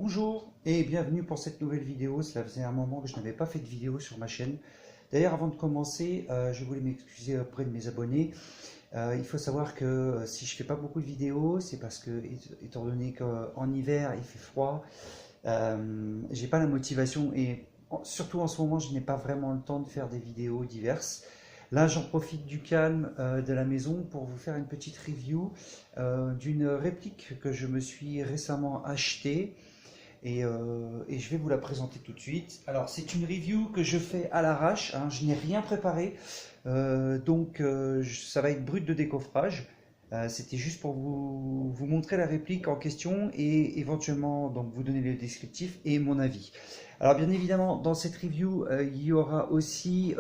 Bonjour et bienvenue pour cette nouvelle vidéo. Cela faisait un moment que je n'avais pas fait de vidéo sur ma chaîne. D'ailleurs, avant de commencer, je voulais m'excuser auprès de mes abonnés. Il faut savoir que si je fais pas beaucoup de vidéos, c'est parce que, étant donné qu'en hiver il fait froid, j'ai pas la motivation et surtout en ce moment, je n'ai pas vraiment le temps de faire des vidéos diverses. Là, j'en profite du calme de la maison pour vous faire une petite review d'une réplique que je me suis récemment achetée. Et je vais vous la présenter tout de suite. Alors, c'est une review que je fais à l'arrache, hein, je n'ai rien préparé, ça va être brut de décoffrage. C'était juste pour vous montrer la réplique en question et éventuellement donc, vous donner le descriptif et mon avis. Alors, bien évidemment, dans cette review, il y aura aussi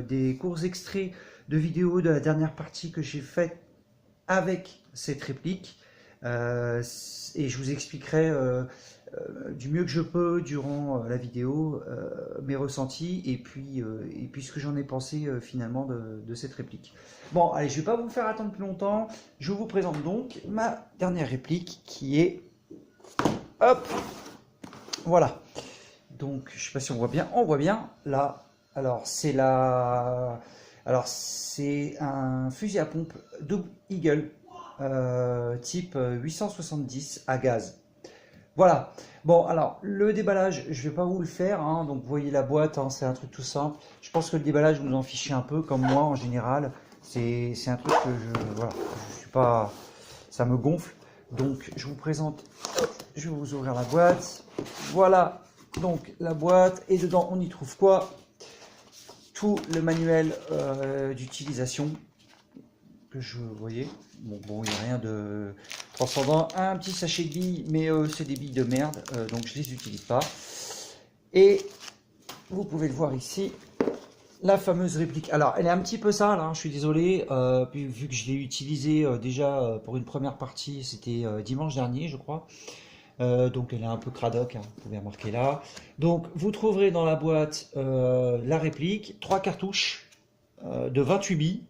des courts extraits de vidéos de la dernière partie que j'ai faite avec cette réplique. Et je vous expliquerai du mieux que je peux durant la vidéo mes ressentis et puis ce que j'en ai pensé finalement de cette réplique. Bon, allez, je ne vais pas vous faire attendre plus longtemps. Je vous présente donc ma dernière réplique qui est... Hop! Voilà. Donc, je ne sais pas si on voit bien. On voit bien là. Alors, c'est un fusil à pompe Doug Eagle type 870 à gaz. Voilà. Bon, alors, le déballage, je ne vais pas vous le faire, hein, donc vous voyez la boîte, hein, c'est un truc tout simple. Je pense que le déballage, vous en fichez un peu, comme moi en général. C'est un truc que voilà, je suis pas... Ça me gonfle. Donc, je vous présente, je vais vous ouvrir la boîte. Voilà, donc la boîte. Et dedans, on y trouve quoi? Tout le manuel d'utilisation que vous voyez. Bon, il n'y a rien de transcendant. Un petit sachet de billes, mais c'est des billes de merde, donc je les utilise pas. Et vous pouvez le voir ici, la fameuse réplique. Alors, elle est un petit peu sale, hein, je suis désolé, puis, vu que je l'ai utilisée déjà pour une première partie, c'était dimanche dernier, je crois. Donc elle est un peu cradoc, hein, vous pouvez remarquer là. Donc vous trouverez dans la boîte la réplique, 3 cartouches de 28 billes,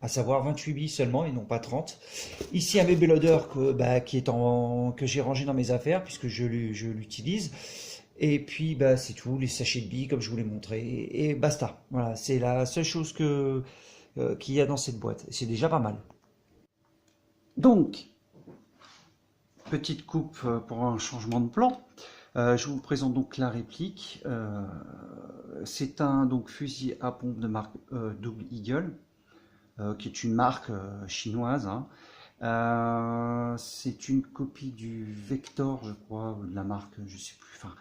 à savoir 28 billes seulement et non pas 30. Ici un bébé loader que j'ai rangé dans mes affaires puisque je l'utilise. Et puis c'est tout, les sachets de billes comme je vous l'ai montré et basta. Voilà, c'est la seule chose qu'il y a dans cette boîte. C'est déjà pas mal. Donc, petite coupe pour un changement de plan. Je vous présente donc la réplique. C'est un fusil à pompe de marque Doug Eagle, qui est une marque chinoise. Hein. C'est une copie du Vector, je crois, ou de la marque, je sais plus. Enfin,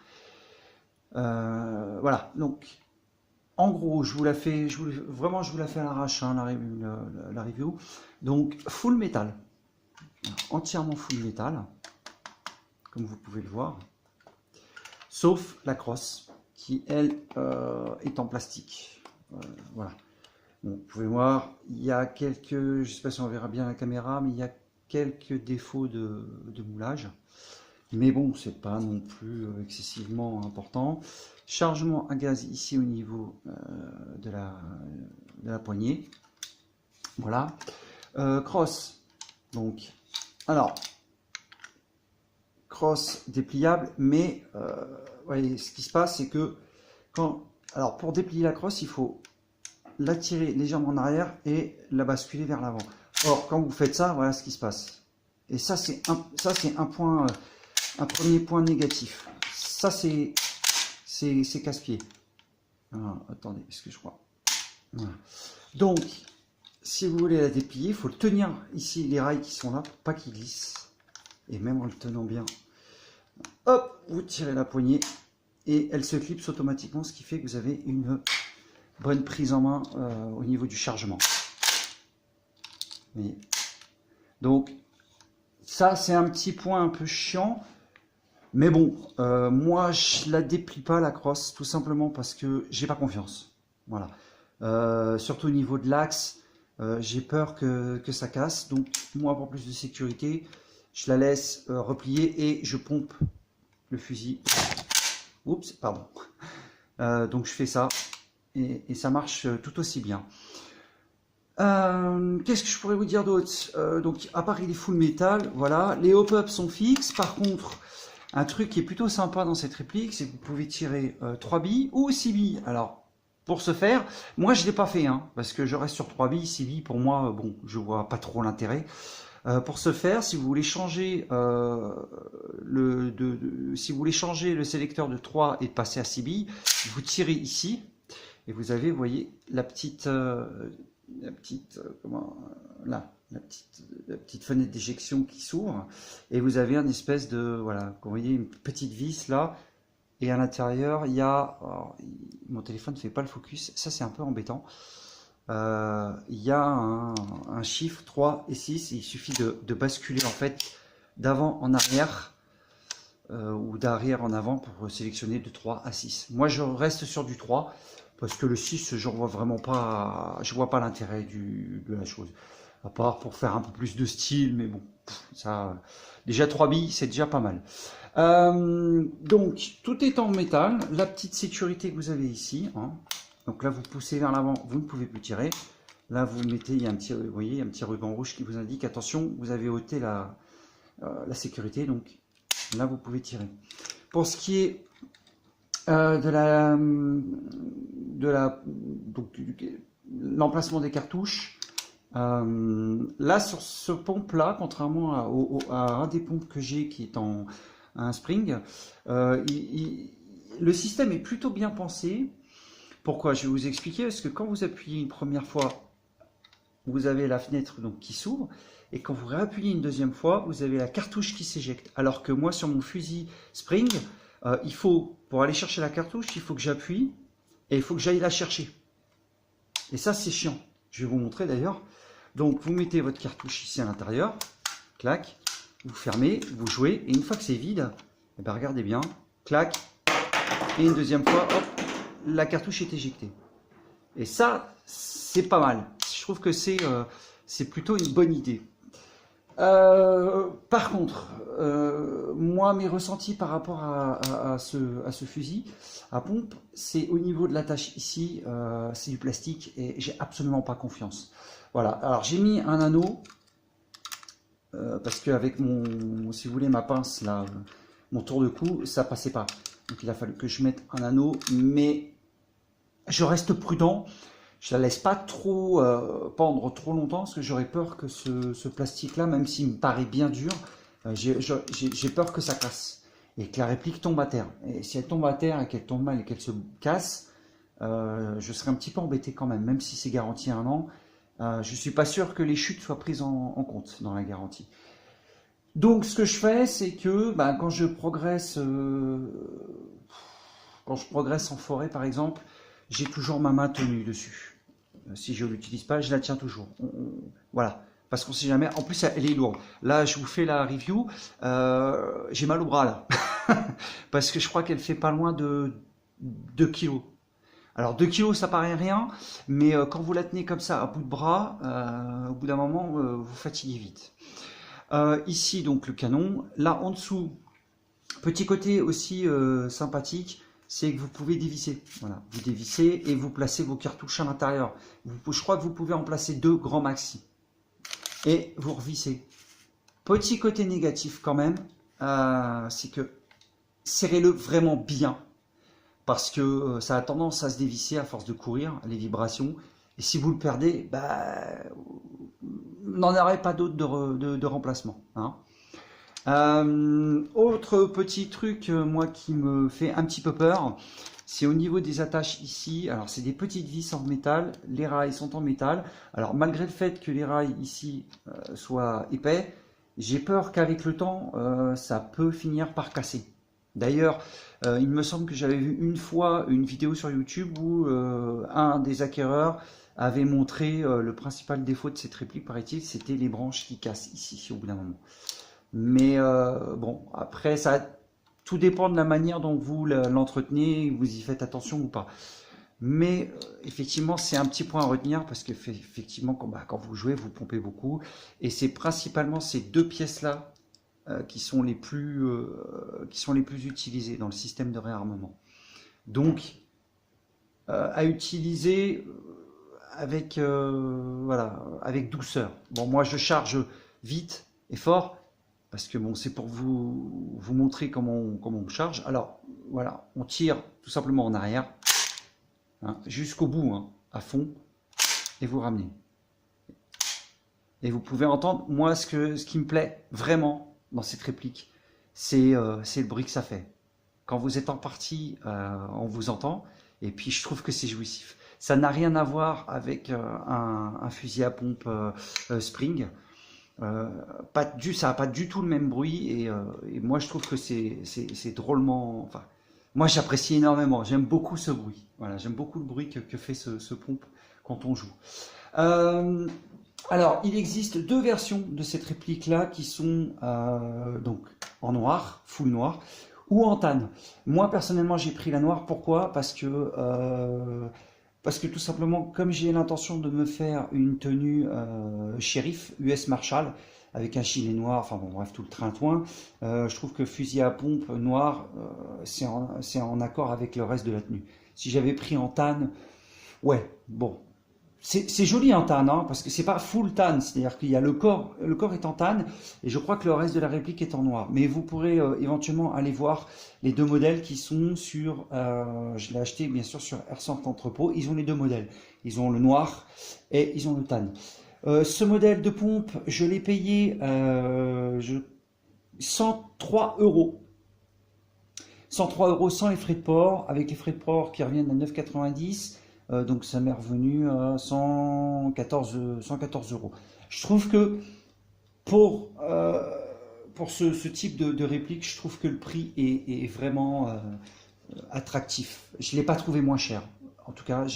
voilà. Donc, en gros, je vous la fais à l'arrache, hein, la review. Donc, full métal, entièrement full métal, comme vous pouvez le voir, sauf la crosse qui elle est en plastique. Voilà. Bon, vous pouvez voir, il y a quelques, je ne sais pas si on verra bien à la caméra, mais il y a quelques défauts de moulage. Mais bon, c'est pas non plus excessivement important. Chargement à gaz ici au niveau de la poignée. Voilà. Crosse. Donc, alors, crosse dépliable, mais voyez, ce qui se passe, c'est que alors pour déplier la crosse, il faut la tirer légèrement en arrière et la basculer vers l'avant. Or, quand vous faites ça, voilà ce qui se passe. Et ça, c'est un premier point négatif. Ça, c'est casse-pied. Attendez, est-ce que je crois. Voilà. Donc, si vous voulez la déplier, il faut le tenir ici, les rails qui sont là, pour pas qu'ils glissent. Et même en le tenant bien, hop, vous tirez la poignée et elle se clipse automatiquement, ce qui fait que vous avez une bonne prise en main au niveau du chargement. Et donc, ça, c'est un petit point un peu chiant. Mais bon, moi, je la déplie pas, la crosse, tout simplement parce que j'ai pas confiance. Voilà. Surtout au niveau de l'axe, j'ai peur que ça casse. Donc, moi, pour plus de sécurité, je la laisse replier et je pompe le fusil. Oups, pardon. Donc, je fais ça et ça marche tout aussi bien. Qu'est-ce que je pourrais vous dire d'autre? Donc, à part il est full métal, voilà. Les hop-up sont fixes. Par contre, un truc qui est plutôt sympa dans cette réplique, c'est que vous pouvez tirer 3 billes ou 6 billes. Alors, pour ce faire, moi je ne l'ai pas fait, hein, parce que je reste sur 3 billes, 6 billes, pour moi, bon, je vois pas trop l'intérêt. Pour ce faire, si vous voulez changer si vous voulez changer le sélecteur de 3 et passer à 6 billes, vous tirez ici, et vous avez, vous voyez, la petite fenêtre d'éjection qui s'ouvre, et vous avez un espèce de, voilà, vous voyez, une petite vis là, et à l'intérieur, il y a, alors, mon téléphone ne fait pas le focus, ça c'est un peu embêtant, il y a un chiffre 3 et 6, il suffit de basculer en fait d'avant en arrière, ou d'arrière en avant pour sélectionner de 3 à 6. Moi je reste sur du 3, parce que le 6, je vois vraiment pas, je vois pas l'intérêt de la chose. À part pour faire un peu plus de style, mais bon, ça, déjà 3 billes, c'est déjà pas mal. Donc, tout est en métal. La petite sécurité que vous avez ici, hein. Donc là, vous poussez vers l'avant, vous ne pouvez plus tirer. Là, vous mettez, il y a un petit, vous voyez, un petit ruban rouge qui vous indique, attention, vous avez ôté la sécurité, donc là, vous pouvez tirer. Pour ce qui est l'emplacement des cartouches, là sur ce pompe là, contrairement à un des pompes que j'ai qui est en un spring, le système est plutôt bien pensé. Pourquoi? Je vais vous expliquer. Parce que quand vous appuyez une première fois, vous avez la fenêtre donc qui s'ouvre, et quand vous réappuyez une deuxième fois, vous avez la cartouche qui s'éjecte. Alors que moi, sur mon fusil spring, il faut, pour aller chercher la cartouche, il faut que j'appuie et il faut que j'aille la chercher. Et ça, c'est chiant. Je vais vous montrer d'ailleurs. Donc, vous mettez votre cartouche ici à l'intérieur, clac, vous fermez, vous jouez, et une fois que c'est vide, eh ben, regardez bien, clac, et une deuxième fois, hop, la cartouche est éjectée. Et ça, c'est pas mal. Je trouve que c'est plutôt une bonne idée. Par contre, moi, mes ressentis par rapport à ce fusil à pompe, c'est au niveau de l'attache ici, c'est du plastique et j'ai absolument pas confiance. Voilà, alors j'ai mis un anneau, parce qu'avec si vous voulez, ma pince, là, mon tour de cou, ça passait pas. Donc il a fallu que je mette un anneau, mais je reste prudent. Je la laisse pas trop pendre trop longtemps parce que j'aurais peur que ce plastique-là, même s'il me paraît bien dur, j'ai peur que ça casse et que la réplique tombe à terre. Et si elle tombe à terre et qu'elle tombe mal et qu'elle se casse, je serais un petit peu embêté quand même si c'est garanti 1 an. Je suis pas sûr que les chutes soient prises en compte dans la garantie. Donc ce que je fais, c'est que quand je progresse en forêt par exemple, j'ai toujours ma main tenue dessus. Si je ne l'utilise pas, je la tiens toujours. Voilà, parce qu'on ne sait jamais. En plus, elle est lourde. Là, je vous fais la review. J'ai mal au bras là, parce que je crois qu'elle fait pas loin de 2 kilos. Alors 2 kilos, ça paraît rien, mais quand vous la tenez comme ça à bout de bras, au bout d'un moment, vous fatiguez vite. Ici, donc le canon. Là, en dessous, petit côté aussi sympathique, c'est que vous pouvez dévisser. Voilà, vous dévissez et vous placez vos cartouches à l'intérieur. Je crois que vous pouvez en placer 2 grand maxi. Et vous revissez. Petit côté négatif quand même, c'est que serrez-le vraiment bien. Parce que ça a tendance à se dévisser à force de courir, les vibrations. Et si vous le perdez, vous n'en aurez pas d'autre de remplacement. Hein. Autre petit truc, moi, qui me fait un petit peu peur, c'est au niveau des attaches ici. Alors, c'est des petites vis en métal. Les rails sont en métal. Alors, malgré le fait que les rails ici soient épais, j'ai peur qu'avec le temps, ça peut finir par casser. D'ailleurs, il me semble que j'avais vu une fois une vidéo sur YouTube où un des acquéreurs avait montré le principal défaut de cette réplique, paraît-il, c'était les branches qui cassent ici au bout d'un moment. Mais bon, après, tout dépend de la manière dont vous l'entretenez, vous y faites attention ou pas. Mais effectivement, c'est un petit point à retenir parce que effectivement, quand vous jouez, vous pompez beaucoup. Et c'est principalement ces 2 pièces-là qui sont les plus utilisées dans le système de réarmement. Donc, à utiliser avec, voilà, avec douceur. Bon, moi, je charge vite et fort. parce que bon, c'est pour vous montrer comment on charge. Alors voilà, on tire tout simplement en arrière, hein, jusqu'au bout, hein, à fond, et vous ramenez. Et vous pouvez entendre, moi, ce qui me plaît vraiment dans cette réplique, c'est le bruit que ça fait. Quand vous êtes en partie, on vous entend, et puis je trouve que c'est jouissif. Ça n'a rien à voir avec un fusil à pompe Spring. Ça n'a pas du tout le même bruit, et moi je trouve que c'est drôlement... Enfin, moi j'apprécie énormément, j'aime beaucoup ce bruit. Voilà, j'aime beaucoup le bruit que fait ce pompe quand on joue. Alors, il existe deux versions de cette réplique-là qui sont donc en noir, full noir, ou en tan. Moi, personnellement, j'ai pris la noire. Pourquoi? Parce que tout simplement, comme j'ai l'intention de me faire une tenue shérif US Marshall, avec un gilet noir, enfin bon, bref, tout le tintouin, je trouve que fusil à pompe noir, c'est en accord avec le reste de la tenue. Si j'avais pris en tan, ouais, bon. C'est joli en tan, hein, parce que c'est pas full tan, c'est-à-dire qu'il y a le corps est en tan, et je crois que le reste de la réplique est en noir. Mais vous pourrez éventuellement aller voir les deux modèles qui sont sur, je l'ai acheté bien sûr sur Airsoft Entrepôt, ils ont les deux modèles. Ils ont le noir et ils ont le tan. Ce modèle de pompe, je l'ai payé 103 euros. 103 euros sans les frais de port, avec les frais de port qui reviennent à 9,90 €. Donc ça m'est revenu à 114 euros. Je trouve que pour ce type de réplique, je trouve que le prix est vraiment attractif. Je ne l'ai pas trouvé moins cher. En tout cas,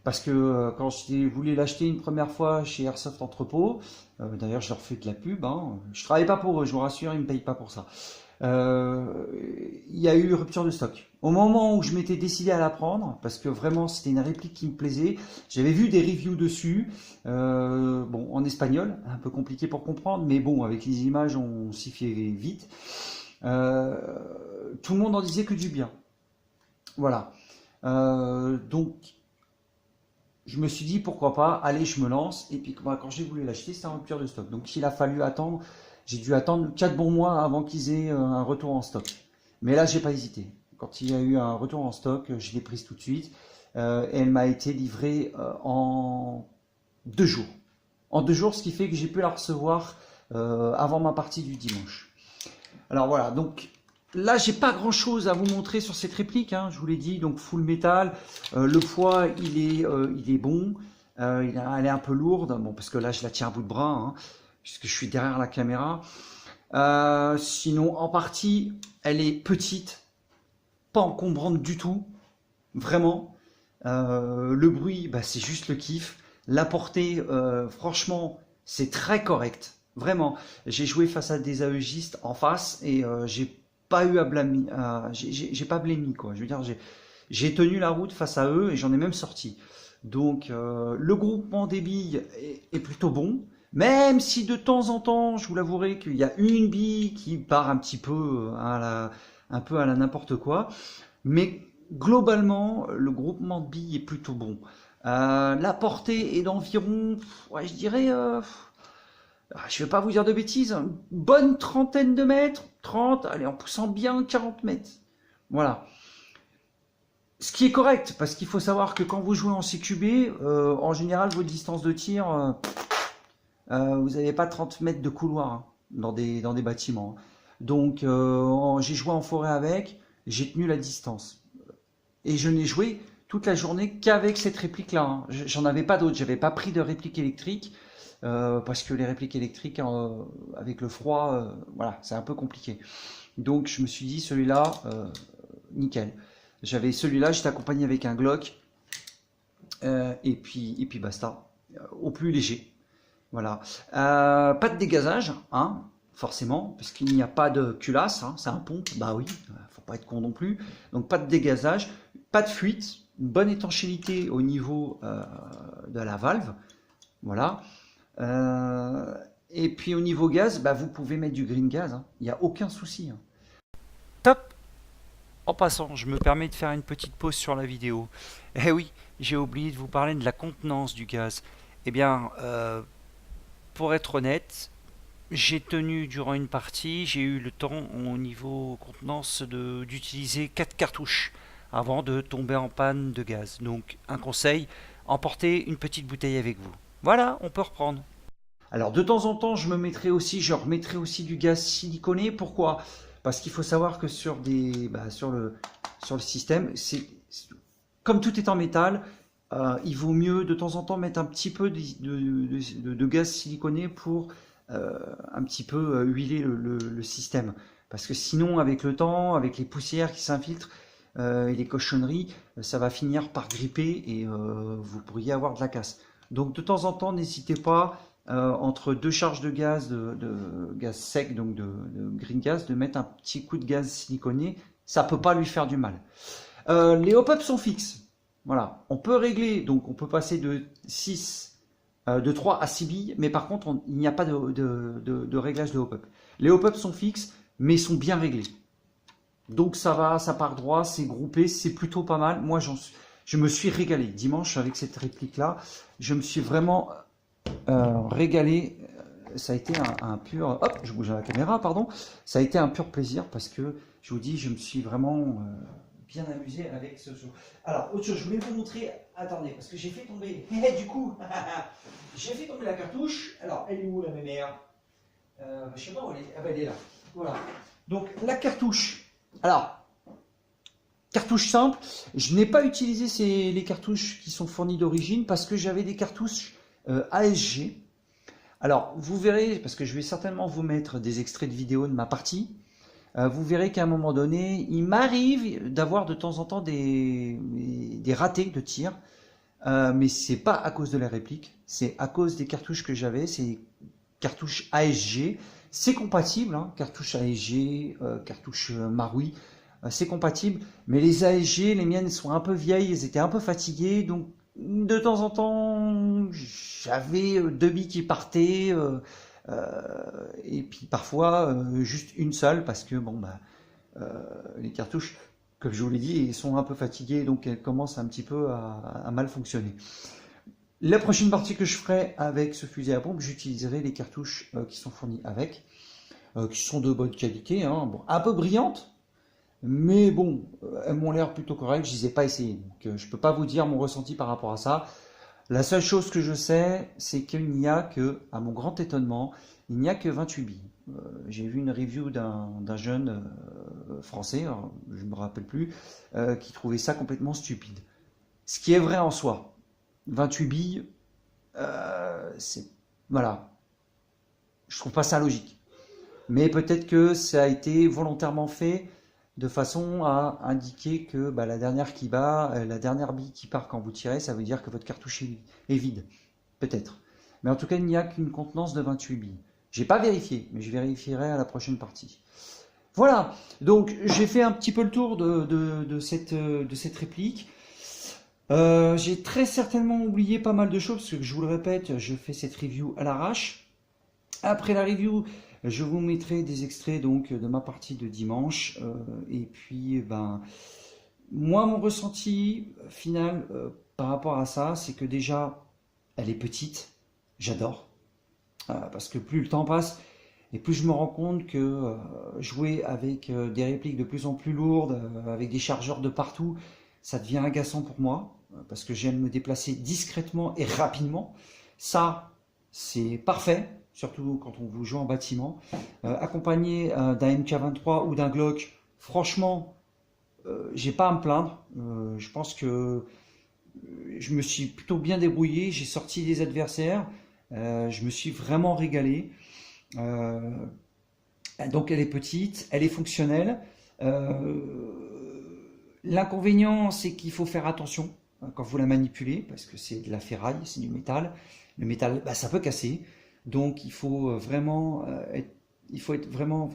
parce que quand je voulais l'acheter une première fois chez Airsoft Entrepôt, d'ailleurs je leur fais de la pub, hein, je ne travaille pas pour eux, je vous rassure, ils ne me payent pas pour ça. Il y a eu rupture de stock. Au moment où je m'étais décidé à la prendre, parce que vraiment c'était une réplique qui me plaisait, j'avais vu des reviews dessus, bon en espagnol, un peu compliqué pour comprendre, mais bon avec les images on s'y fait vite. Tout le monde en disait que du bien. Voilà. Donc je me suis dit pourquoi pas, allez je me lance, et puis quand j'ai voulu l'acheter c'était en rupture de stock. Donc il a fallu attendre. J'ai dû attendre 4 bons mois avant qu'ils aient un retour en stock. Mais là, j'ai pas hésité. Quand il y a eu un retour en stock, je l'ai prise tout de suite. Et elle m'a été livrée en 2 jours. En 2 jours, ce qui fait que j'ai pu la recevoir avant ma partie du dimanche. Alors voilà, donc là, j'ai pas grand chose à vous montrer sur cette réplique. Hein, je vous l'ai dit, donc full métal. Le poids, il est bon. Elle est un peu lourde. Bon, parce que là, je la tiens à bout de bras. Hein, puisque je suis derrière la caméra. Sinon, en partie, elle est petite, pas encombrante du tout, vraiment. Le bruit, bah, c'est juste le kiff. La portée, franchement, c'est très correct, vraiment. J'ai joué face à des AEGistes en face et j'ai pas eu à blâmer, j'ai pas blâmé quoi. Je veux dire, j'ai tenu la route face à eux et j'en ai même sorti. Donc, le groupement des billes est plutôt bon. Même si de temps en temps, je vous l'avouerai qu'il y a une bille qui part un petit peu à la n'importe quoi. Mais globalement, le groupement de billes est plutôt bon. La portée est d'environ, ouais, je dirais, je ne vais pas vous dire de bêtises, une bonne trentaine de mètres. 30, allez, en poussant bien 40 mètres. Voilà. Ce qui est correct, parce qu'il faut savoir que quand vous jouez en CQB, en général, votre distance de tir... vous n'avez pas 30 mètres de couloir hein, dans des bâtiments. Donc j'ai joué en forêt avec, j'ai tenu la distance. Et je n'ai joué toute la journée qu'avec cette réplique-là. Hein. J'en avais pas d'autres, j'avais pas pris de réplique électrique, parce que les répliques électriques, avec le froid, voilà, c'est un peu compliqué. Donc je me suis dit, celui-là, nickel. J'avais celui-là, j'étais accompagné avec un Glock, et puis basta, au plus léger. Voilà. Pas de dégazage, hein, forcément, parce qu'il n'y a pas de culasse, hein, c'est un pompe, bah oui, faut pas être con non plus. Donc pas de dégazage, pas de fuite, une bonne étanchéité au niveau de la valve, voilà. Et puis au niveau gaz, bah, vous pouvez mettre du green gaz, hein, il n'y a aucun souci. Hein. Top. En passant, je me permets de faire une petite pause sur la vidéo. Eh oui, j'ai oublié de vous parler de la contenance du gaz. Eh bien, pour être honnête, j'ai tenu durant une partie, j'ai eu le temps au niveau contenance d'utiliser 4 cartouches avant de tomber en panne de gaz. Donc un conseil, emportez une petite bouteille avec vous. Voilà, on peut reprendre. Alors de temps en temps, je remettrai aussi du gaz siliconé. Pourquoi? Parce qu'il faut savoir que sur le système, comme tout est en métal, il vaut mieux de temps en temps mettre un petit peu de gaz siliconé pour un petit peu huiler le système. Parce que sinon, avec le temps, avec les poussières qui s'infiltrent et les cochonneries, ça va finir par gripper et vous pourriez avoir de la casse. Donc de temps en temps, n'hésitez pas entre deux charges de gaz, de gaz sec, donc de green gas, de mettre un petit coup de gaz siliconé. Ça peut pas lui faire du mal. Les hop-ups sont fixes. Voilà. On peut régler, donc on peut passer de 3 à 6 billes, mais par contre, il n'y a pas de réglage de hop-up. Les hop-ups sont fixes, mais sont bien réglés. Donc ça va, ça part droit, c'est groupé, c'est plutôt pas mal. Moi, je me suis régalé dimanche avec cette réplique-là. Je me suis vraiment régalé. Ça a été un pur... Hop, je bouge à la caméra, pardon. Ça a été un pur plaisir parce que, je vous dis, je me suis vraiment bien amusé avec ce jeu. Alors, autre chose, je voulais vous montrer... Attendez, parce que j'ai fait tomber... du coup, j'ai fait tomber la cartouche. Alors, elle est où, la mémère? Je sais pas où elle est. Ah ben, elle est là. Voilà. Donc, la cartouche. Alors, cartouche simple. Je n'ai pas utilisé les cartouches qui sont fournies d'origine parce que j'avais des cartouches ASG. Alors, vous verrez, parce que je vais certainement vous mettre des extraits de vidéos de ma partie, vous verrez qu'à un moment donné, il m'arrive d'avoir de temps en temps des ratés de tir, mais c'est pas à cause de la réplique, c'est à cause des cartouches que j'avais, c'est cartouches ASG, c'est compatible, hein, cartouches ASG, cartouches Marui, c'est compatible, mais les ASG, les miennes sont un peu vieilles, elles étaient un peu fatiguées, donc de temps en temps, j'avais deux billes qui partaient, et puis parfois juste une seule, parce que bon, bah, les cartouches, comme je vous l'ai dit, elles sont un peu fatiguées, donc elles commencent un petit peu à mal fonctionner. La prochaine partie que je ferai avec ce fusil à pompe, j'utiliserai les cartouches qui sont fournies avec, qui sont de bonne qualité, hein, bon, un peu brillantes, mais bon, elles m'ont l'air plutôt correctes, je ne les ai pas essayées. Donc je ne peux pas vous dire mon ressenti par rapport à ça. La seule chose que je sais, c'est qu'il n'y a que, à mon grand étonnement, il n'y a que 28 billes. J'ai vu une review d'un jeune français, alors, je ne me rappelle plus, qui trouvait ça complètement stupide. Ce qui est vrai en soi. 28 billes, c'est... Voilà. Je trouve pas ça logique. Mais peut-être que ça a été volontairement fait de façon à indiquer que bah, la dernière bille qui part quand vous tirez, ça veut dire que votre cartouche est vide. Peut-être. Mais en tout cas, il n'y a qu'une contenance de 28 billes. J'ai pas vérifié, mais je vérifierai à la prochaine partie. Voilà, donc j'ai fait un petit peu le tour de cette réplique. J'ai très certainement oublié pas mal de choses, parce que je vous le répète, je fais cette review à l'arrache. Après la review, je vous mettrai des extraits donc de ma partie de dimanche. Et puis, ben, moi, mon ressenti final par rapport à ça, c'est que déjà, elle est petite. J'adore. Parce que plus le temps passe, et plus je me rends compte que jouer avec des répliques de plus en plus lourdes, avec des chargeurs de partout, ça devient agaçant pour moi, parce que j'aime me déplacer discrètement et rapidement. Ça, c'est parfait, surtout quand on vous joue en bâtiment. Accompagné d'un MK23 ou d'un Glock, franchement, j'ai pas à me plaindre. Je pense que je me suis plutôt bien débrouillé, j'ai sorti des adversaires, je me suis vraiment régalé. Euh, donc elle est petite, elle est fonctionnelle. L'inconvénient, c'est qu'il faut faire attention quand vous la manipulez, parce que c'est de la ferraille, c'est du métal. Le métal, bah, ça peut casser. Donc il faut être vraiment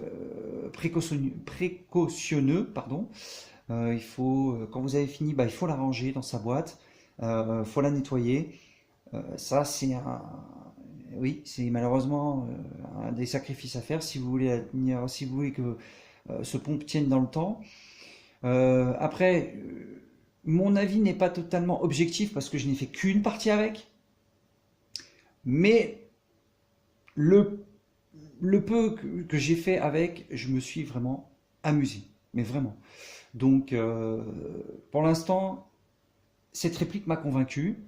précautionneux, pardon. Quand vous avez fini, bah, il faut la ranger dans sa boîte, il faut la nettoyer. Ça, oui, c'est malheureusement un des sacrifices à faire si vous voulez si vous voulez que ce pompe tienne dans le temps. Après, mon avis n'est pas totalement objectif parce que je n'ai fait qu'une partie avec, mais le le peu que j'ai fait avec, je me suis vraiment amusé, mais vraiment. Donc, pour l'instant, cette réplique m'a convaincu,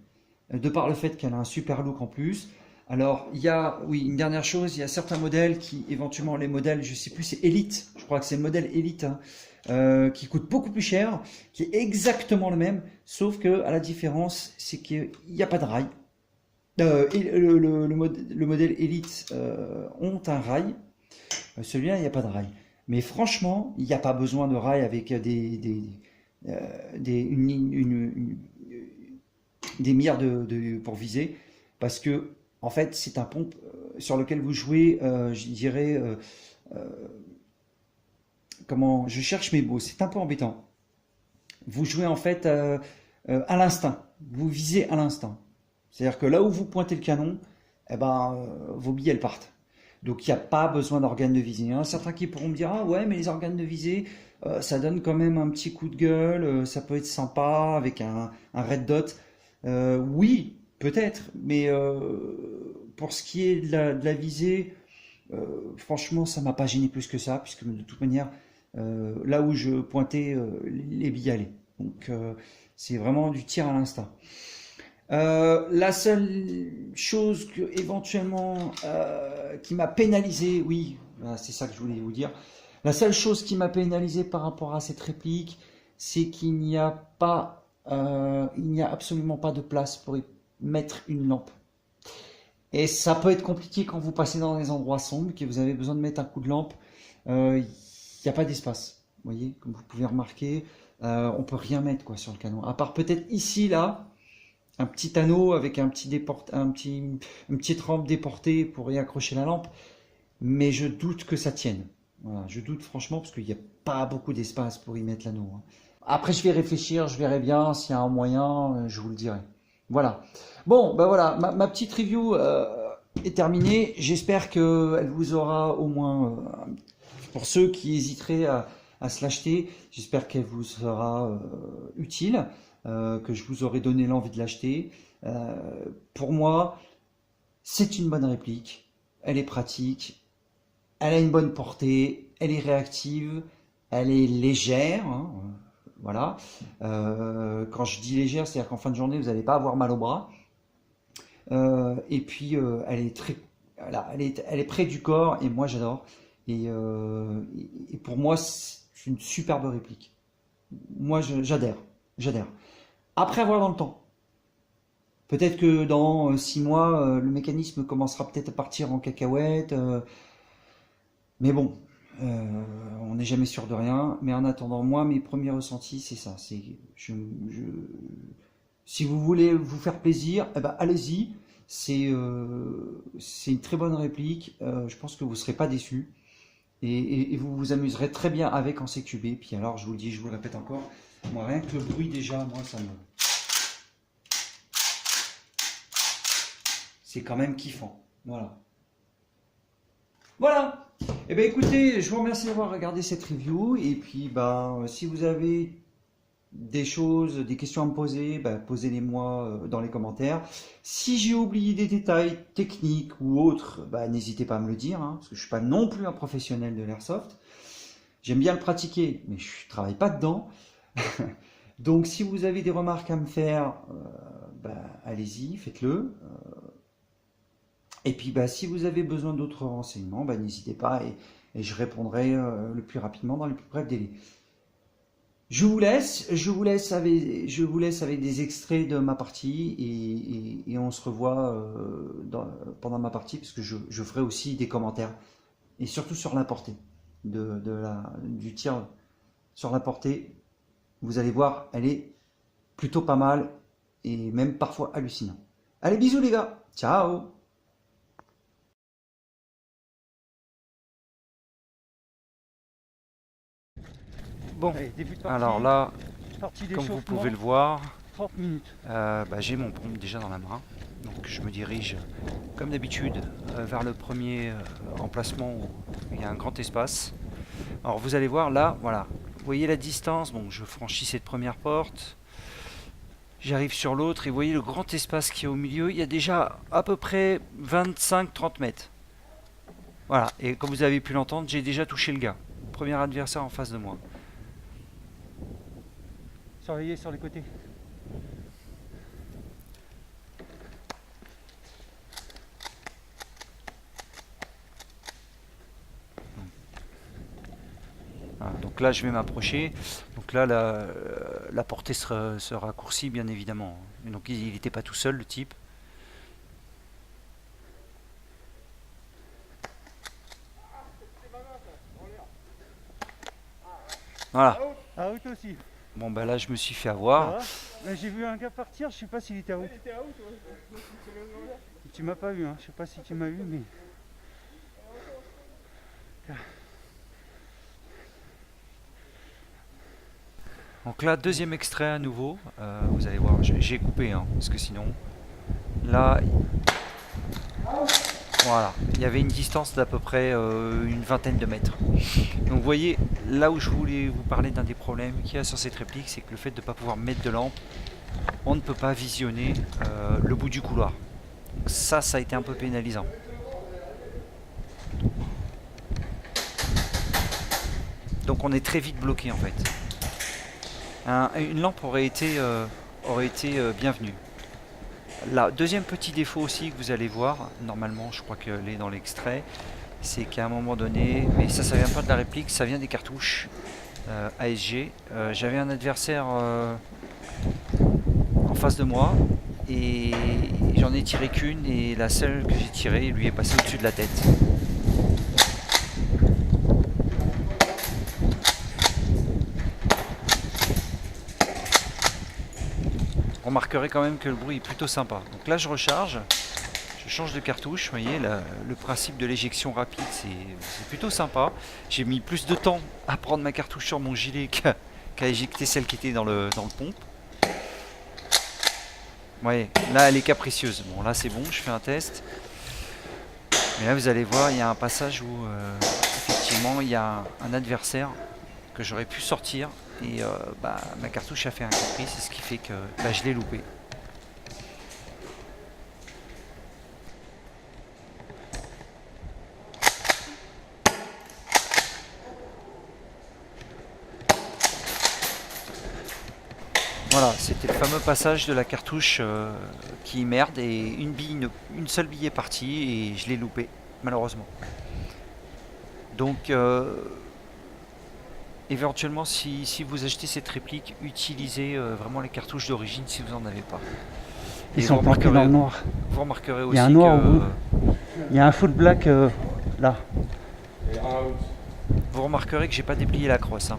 de par le fait qu'elle a un super look en plus. Alors, il y a, oui, une dernière chose, il y a certains modèles qui, éventuellement, les modèles, je sais plus, c'est Elite, je crois que c'est le modèle Elite, hein, qui coûte beaucoup plus cher, qui est exactement le même, sauf que, à la différence, c'est qu'il n'y a pas de rail. Et le modèle Elite ont un rail, celui-là, il n'y a pas de rail. Mais franchement, il n'y a pas besoin de rail avec des mires pour viser, parce que en fait c'est un pompe sur lequel vous jouez, je dirais, comment, je cherche mes mots, c'est un peu embêtant. Vous jouez en fait à l'instinct, vous visez à l'instinct. C'est-à-dire que là où vous pointez le canon, eh ben, vos billes elles partent. Donc il n'y a pas besoin d'organes de visée. Il y en a certains qui pourront me dire ah ouais mais les organes de visée ça donne quand même un petit coup de gueule, ça peut être sympa avec un red dot. Oui, peut-être, mais pour ce qui est de la visée, franchement, ça m'a pas gêné plus que ça, puisque de toute manière, là où je pointais, les billes allaient. Donc, c'est vraiment du tir à l'instinct. La seule chose que éventuellement qui m'a pénalisé, oui, c'est ça que je voulais vous dire. La seule chose qui m'a pénalisé par rapport à cette réplique, c'est qu'il n'y a pas, il n'y a absolument pas de place pour y mettre une lampe. Et ça peut être compliqué quand vous passez dans des endroits sombres, que vous avez besoin de mettre un coup de lampe. Il n'y a pas d'espace. Vous voyez, comme vous pouvez remarquer, on peut rien mettre quoi sur le canon. À part peut-être ici, là, un petit anneau avec une petite rampe déportée pour y accrocher la lampe. Mais je doute que ça tienne. Voilà, je doute franchement parce qu'il n'y a pas beaucoup d'espace pour y mettre l'anneau. Après, je vais réfléchir, je verrai bien s'il y a un moyen, je vous le dirai. Voilà. Bon, ben voilà, ma petite review est terminée. J'espère qu'elle vous aura au moins, pour ceux qui hésiteraient à se l'acheter, j'espère qu'elle vous sera utile, que je vous aurai donné l'envie de l'acheter. Pour moi, c'est une bonne réplique. Elle est pratique. Elle a une bonne portée. Elle est réactive. Elle est légère. Hein, voilà. Quand je dis légère, c'est-à-dire qu'en fin de journée, vous n'allez pas avoir mal au bras. Et puis, elle est très, voilà, elle est près du corps et moi j'adore. Et pour moi, c'est une superbe réplique. Moi, j'adhère. J'adhère. Après avoir dans le temps. Peut-être que dans 6 mois, le mécanisme commencera peut-être à partir en cacahuète. Mais bon, on n'est jamais sûr de rien. Mais en attendant, moi, mes premiers ressentis, c'est ça. Si vous voulez vous faire plaisir, eh ben, allez-y. C'est une très bonne réplique. Je pense que vous ne serez pas déçus. Et vous vous amuserez très bien avec en CQB. Puis alors, je vous le dis, je vous le répète encore, moi, rien que le bruit déjà, moi, ça me... C'est quand même kiffant. Voilà. Voilà. Eh bien écoutez, je vous remercie d'avoir regardé cette review. Et puis, si vous avez des choses, des questions à me poser, posez-les-moi dans les commentaires. Si j'ai oublié des détails techniques ou autres, n'hésitez pas à me le dire, hein, parce que je ne suis pas non plus un professionnel de l'airsoft. J'aime bien le pratiquer, mais je ne travaille pas dedans. Donc si vous avez des remarques à me faire, allez-y, faites-le. Et puis si vous avez besoin d'autres renseignements, n'hésitez pas et je répondrai le plus rapidement dans les plus brefs délais. Je vous laisse avec des extraits de ma partie et on se revoit pendant ma partie parce que je ferai aussi des commentaires et surtout sur la portée du tir sur la portée. Vous allez voir, elle est plutôt pas mal et même parfois hallucinante. Allez, bisous les gars, ciao! Bon, Allez, début de partie, alors là, partie comme vous d'échauffement, pouvez le voir, 30 minutes. j'ai mon pompe déjà dans la main. Donc je me dirige, comme d'habitude, vers le premier emplacement où il y a un grand espace. Alors vous allez voir là, voilà, vous voyez la distance, bon, je franchis cette première porte, j'arrive sur l'autre et vous voyez le grand espace qui est au milieu, il y a déjà à peu près 25-30 mètres. Voilà, et comme vous avez pu l'entendre, j'ai déjà touché le gars. Premier adversaire en face de moi. Surveillez sur les côtés. Voilà, donc là, je vais m'approcher. Donc là, la portée se raccourcit, bien évidemment. Et donc il n'était pas tout seul, le type. Voilà. Out aussi. Bon, bah là, je me suis fait Ça avoir. va. J'ai vu un gars partir, je sais pas s'il était out. Tu m'as pas vu, hein. Je sais pas si tu m'as vu, mais. Donc là, deuxième extrait à nouveau. Vous allez voir, j'ai coupé, hein, parce que sinon, là, voilà, il y avait une distance d'à peu près une vingtaine de mètres. Donc vous voyez, là où je voulais vous parler d'un des problèmes qu'il y a sur cette réplique, c'est que le fait de ne pas pouvoir mettre de lampe, on ne peut pas visionner le bout du couloir. Donc ça a été un peu pénalisant. Donc on est très vite bloqué en fait. Une lampe aurait été bienvenue. Là, deuxième petit défaut aussi que vous allez voir, normalement je crois qu'elle est dans l'extrait, c'est qu'à un moment donné, mais ça vient pas de la réplique, ça vient des cartouches ASG. J'avais un adversaire en face de moi et j'en ai tiré qu'une et la seule que j'ai tirée lui est passée au-dessus de la tête. On remarquerait quand même que le bruit est plutôt sympa. Donc là je recharge, je change de cartouche, vous voyez le principe de l'éjection rapide c'est plutôt sympa. J'ai mis plus de temps à prendre ma cartouche sur mon gilet qu'à éjecter celle qui était dans le pompe. Vous voyez, là elle est capricieuse. Bon là c'est bon, je fais un test. Mais là vous allez voir, il y a un passage où effectivement il y a un adversaire que j'aurais pu sortir et ma cartouche a fait un caprice, c'est ce qui fait que je l'ai loupé. Voilà, c'était le fameux passage de la cartouche qui merde et une seule bille est partie et je l'ai loupé, malheureusement. Donc éventuellement si vous achetez cette réplique, utilisez vraiment les cartouches d'origine si vous n'en avez pas. Ils sont planqués dans le noir. Vous remarquerez aussi Il y a un noir que au bout. Il y a un full black là. vous remarquerez que j'ai pas déplié la crosse. Hein.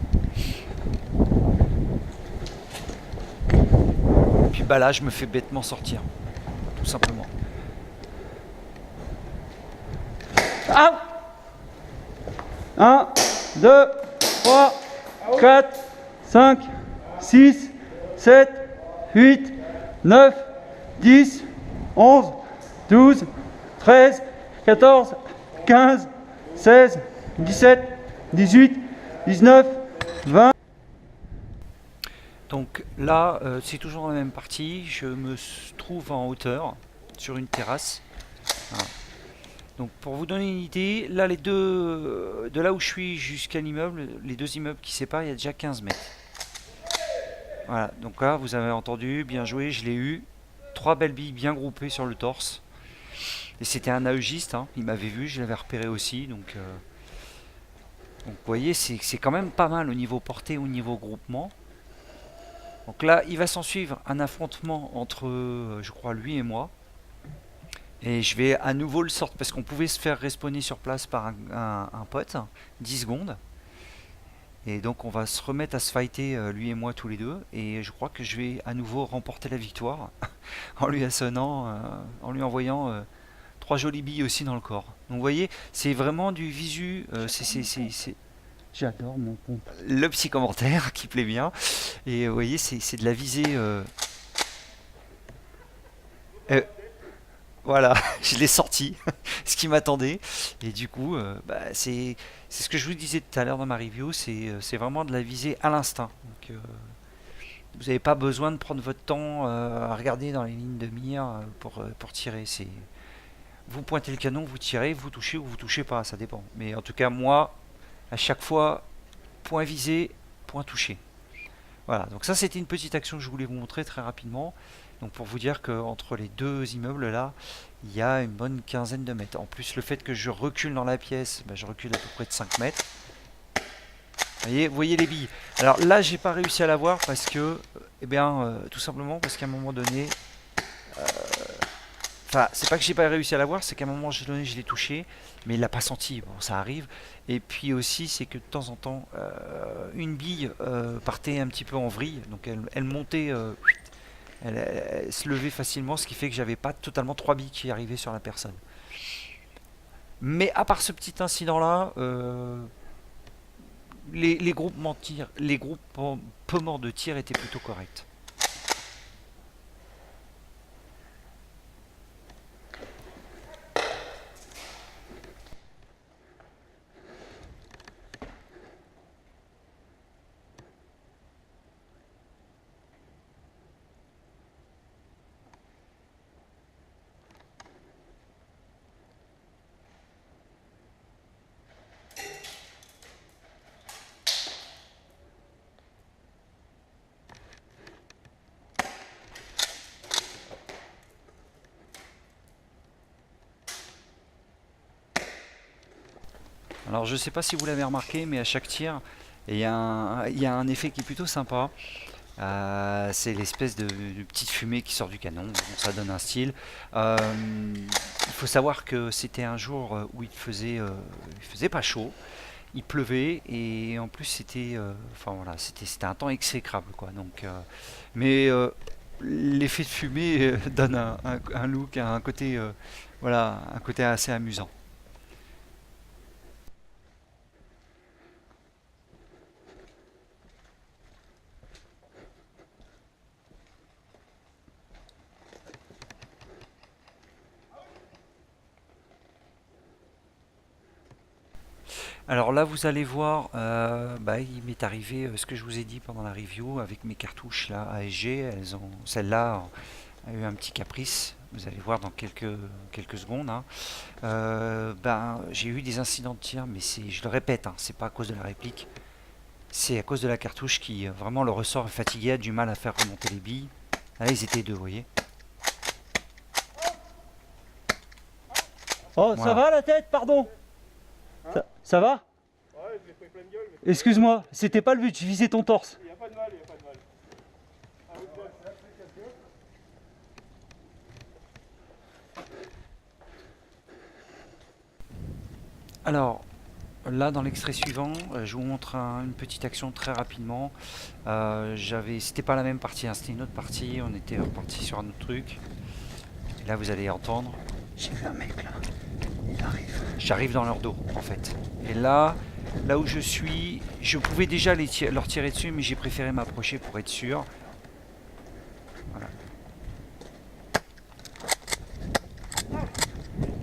Puis bah là je me fais bêtement sortir. Tout simplement. Ah 1, 2, 3, 4, 5, 6, 7, 8, 9, 10, 11, 12, 13, 14, 15, 16, 17, 18, 19, 20. Donc là, c'est toujours dans la même partie. Je me trouve en hauteur sur une terrasse. Voilà. Donc pour vous donner une idée, là les deux, de là où je suis jusqu'à l'immeuble, les deux immeubles qui séparent, il y a déjà 15 mètres. Voilà, donc là vous avez entendu, bien joué, je l'ai eu. 3 belles billes bien groupées sur le torse. Et c'était un AEGiste, hein, il m'avait vu, je l'avais repéré aussi. Donc vous voyez, c'est quand même pas mal au niveau portée, au niveau groupement. Donc là, il va s'en suivre un affrontement entre, je crois, lui et moi. Et je vais à nouveau le sortir, parce qu'on pouvait se faire respawner sur place par un pote, 10 secondes. Et donc on va se remettre à se fighter, lui et moi, tous les deux. Et je crois que je vais à nouveau remporter la victoire, en lui assonnant, en lui envoyant 3 jolies billes aussi dans le corps. Donc vous voyez, c'est vraiment du visu, c'est J'adore mon pompe. le petit commentaire qui plaît bien. Et vous voyez, c'est de la visée. Voilà, je l'ai sorti, ce qui m'attendait. Et du coup, c'est ce que je vous disais tout à l'heure dans ma review, c'est vraiment de la visée à l'instinct. Donc, vous n'avez pas besoin de prendre votre temps à regarder dans les lignes de mire pour tirer. vous pointez le canon, vous tirez, vous touchez ou vous touchez pas, ça dépend. Mais en tout cas, moi, à chaque fois, point visé, point touché. Voilà, donc ça c'était une petite action que je voulais vous montrer très rapidement. Donc pour vous dire qu'entre les deux immeubles là, il y a une bonne quinzaine de mètres. En plus le fait que je recule dans la pièce, je recule à peu près de 5 mètres. Vous voyez les billes. Alors là j'ai pas réussi à l'avoir parce que, tout simplement parce qu'à un moment donné, enfin c'est pas que j'ai pas réussi à l'avoir, c'est qu'à un moment donné je l'ai touché, mais il l'a pas senti, bon ça arrive. Et puis aussi c'est que de temps en temps, une bille partait un petit peu en vrille, donc elle montait, elle se levait facilement, ce qui fait que j'avais pas totalement 3 billes qui arrivaient sur la personne. Mais à part ce petit incident là, les groupements de tir étaient plutôt corrects. Alors je sais pas si vous l'avez remarqué, mais à chaque tir, il y a un effet qui est plutôt sympa. C'est l'espèce de petite fumée qui sort du canon, bon, ça donne un style. Il faut savoir que c'était un jour où il faisait pas chaud, il pleuvait et en plus c'était, c'était un temps exécrable quoi. Donc, mais l'effet de fumée donne un look, un côté, un côté assez amusant. Alors là, vous allez voir, il m'est arrivé ce que je vous ai dit pendant la review avec mes cartouches là ASG. Celle-là a eu un petit caprice. Vous allez voir dans quelques secondes, hein. J'ai eu des incidents de tir, mais je le répète, hein, c'est pas à cause de la réplique, c'est à cause de la cartouche qui vraiment le ressort est fatigué, a du mal à faire remonter les billes. Là, ils étaient deux, vous voyez. Oh, Voilà. ça va la tête, pardon? Ça va? Ouais, je l'ai pris plein de gueule, Excuse-moi, c'était pas le but, je visais ton torse. mais il n'y a pas de mal, il n'y a pas de mal. Ah, oui, Alors, là, dans l'extrait suivant, je vous montre une petite action très rapidement. C'était pas la même partie, hein, c'était une autre partie. On était reparti sur un autre truc. Et là, vous allez entendre. J'ai vu un mec là. Il arrive. J'arrive dans leur dos, en fait. Et là où je suis, je pouvais déjà leur tirer dessus, mais j'ai préféré m'approcher pour être sûr. Voilà.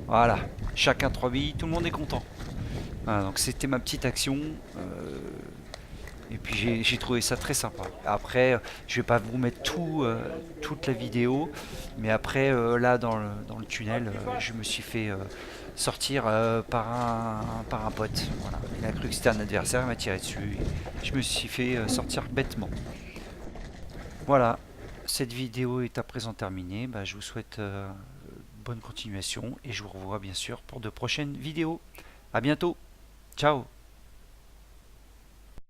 Voilà. Chacun 3 billes, tout le monde est content. Voilà, donc c'était ma petite action. Et puis j'ai trouvé ça très sympa. Après, je vais pas vous mettre toute la vidéo, mais après, là dans le tunnel, je me suis fait sortir par un pote. Voilà. Il a cru que c'était un adversaire, il m'a tiré dessus. Je me suis fait sortir bêtement. Voilà, cette vidéo est à présent terminée. Je vous souhaite bonne continuation et je vous revois bien sûr pour de prochaines vidéos. A bientôt, ciao.